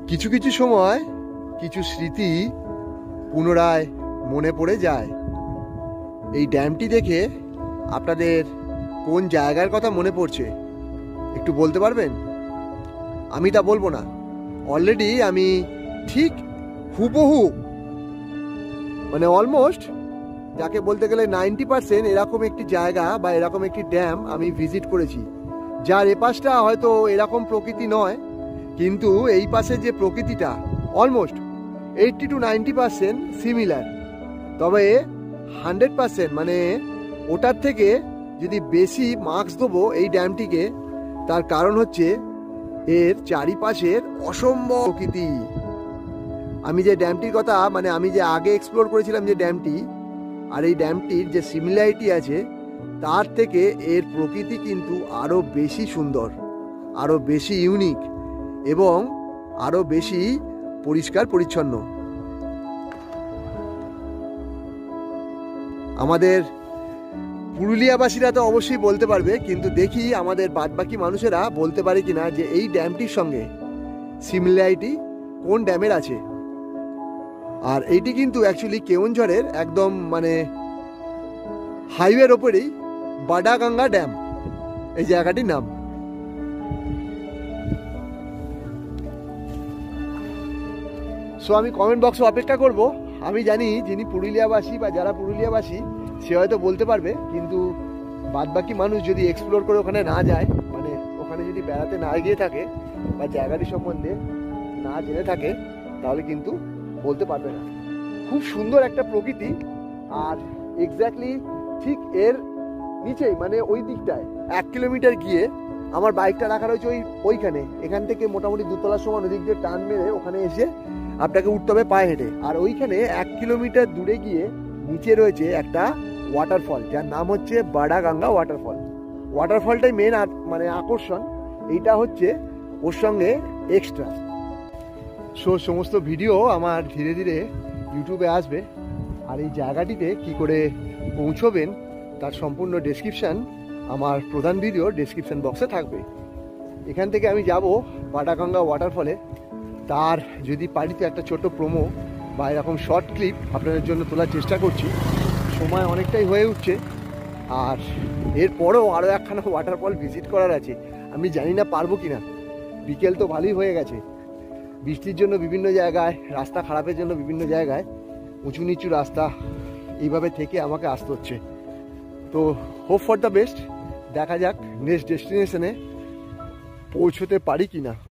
কিছু কিছু সময় কিছু স্মৃতি পুনরায় মনে পড়ে যায়। এই ড্যামটি দেখে আপনাদের কোন জায়গার কথা মনে পড়ছে একটু বলতে পারবেন? আমি তা বলবো না, অলরেডি আমি ঠিক হুবহু মানে অলমোস্ট যাকে বলতে গেলে 90% এরকম একটি জায়গা বা এরকম একটি ড্যাম আমি ভিজিট করেছি, যার এপাশটা হয়তো এরকম প্রকৃতি নয়, কিন্তু এই পাশে যে প্রকৃতিটা অলমোস্ট 80 to 90% সিমিলার। তবে 100% মানে ওটার থেকে যদি বেশি মার্কস দেবো এই ড্যামটিকে, তার কারণ হচ্ছে এর চারিপাশের অসম্ভব প্রকৃতি। আমি যে ড্যামটির কথা মানে আমি যে আগে এক্সপ্লোর করেছিলাম যে ড্যামটি, আর এই ড্যামটির যে সিমিলারিটি আছে তার থেকে এর প্রকৃতি কিন্তু আরও বেশি সুন্দর, আরও বেশি ইউনিক এবং আরও বেশি পরিষ্কার পরিচ্ছন্ন। আমাদের পুরুলিয়াবাসীরা তো অবশ্যই বলতে পারবে, কিন্তু দেখি আমাদের বাদবাকি মানুষেরা বলতে পারে কিনা যে এই ড্যামটির সঙ্গে সিমিলারিটি কোন ড্যামের আছে। আর এইটি কিন্তু অ্যাকচুয়ালি কেওনঝড়ের একদম মানে হাইওয়ের ওপরেই বাডাগঙ্গা ড্যাম এই জায়গাটির নাম। সো আমি কমেন্ট বক্সে অপেক্ষা করব। আমি জানি যিনি পুরুলিয়াবাসী বা যারা পুরুলিয়াবাসী সে হয়তো বলতে পারবে, কিন্তু বাদবাকি মানুষ যদি এক্সপ্লোর করে ওখানে না যায়, মানে ওখানে যদি বেড়াতে না গিয়ে থাকে বা জায়গাটি সম্বন্ধে না জেনে থাকে, তাহলে কিন্তু বলতে পারবে না। খুব সুন্দর একটা প্রকৃতি। আর এক্স্যাক্টলি ঠিক এর নিচেই মানে ওই দিকটায় 1 কিলোমিটার গিয়ে আমার বাইকটা রাখা রয়েছে ওইখানে। এখান থেকে মোটামুটি দুতলার সমান ওদিক দিয়ে টার্ন মেরে ওখানে এসে আপনাকে উঠতে হবে পায়ে হেঁটে। আর ওইখানে 1 কিলোমিটার দূরে গিয়ে নিচে রয়েছে একটা ওয়াটারফল, যার নাম হচ্ছে বাডাগঙ্গা ওয়াটারফল। ওয়াটারফলটাই মেন মানে আকর্ষণ, এইটা হচ্ছে ওর সঙ্গে এক্সট্রা। সো সমস্ত ভিডিও আমার ধীরে ধীরে ইউটিউবে আসবে, আর এই জায়গাটিতে কি করে পৌঁছবেন তার সম্পূর্ণ ডেসক্রিপশান আমার প্রধান ভিডিও ডেসক্রিপশান বক্সে থাকবে। এখান থেকে আমি যাব বাডাগঙ্গা ওয়াটারফলে। তার যদি পারি তো একটা ছোট প্রোমো বা এরকম শর্ট ক্লিপ আপনাদের জন্য তোলার চেষ্টা করছি। সময় অনেকটাই হয়ে উঠছে, আর এরপরেও আরও একখানা ওয়াটারফল ভিজিট করার আছে। আমি জানি না পারবো কি না। বিকেল তো ভালোই হয়ে গেছে, বৃষ্টির জন্য বিভিন্ন জায়গায়, রাস্তা খারাপের জন্য বিভিন্ন জায়গায় উঁচু নিচু রাস্তা, এইভাবে থেকে আমাকে আসতে হচ্ছে। তো হোপ ফর দ্য বেস্ট, দেখা যাক নেক্সট ডেস্টিনেশনে পৌঁছতে পারি কি না।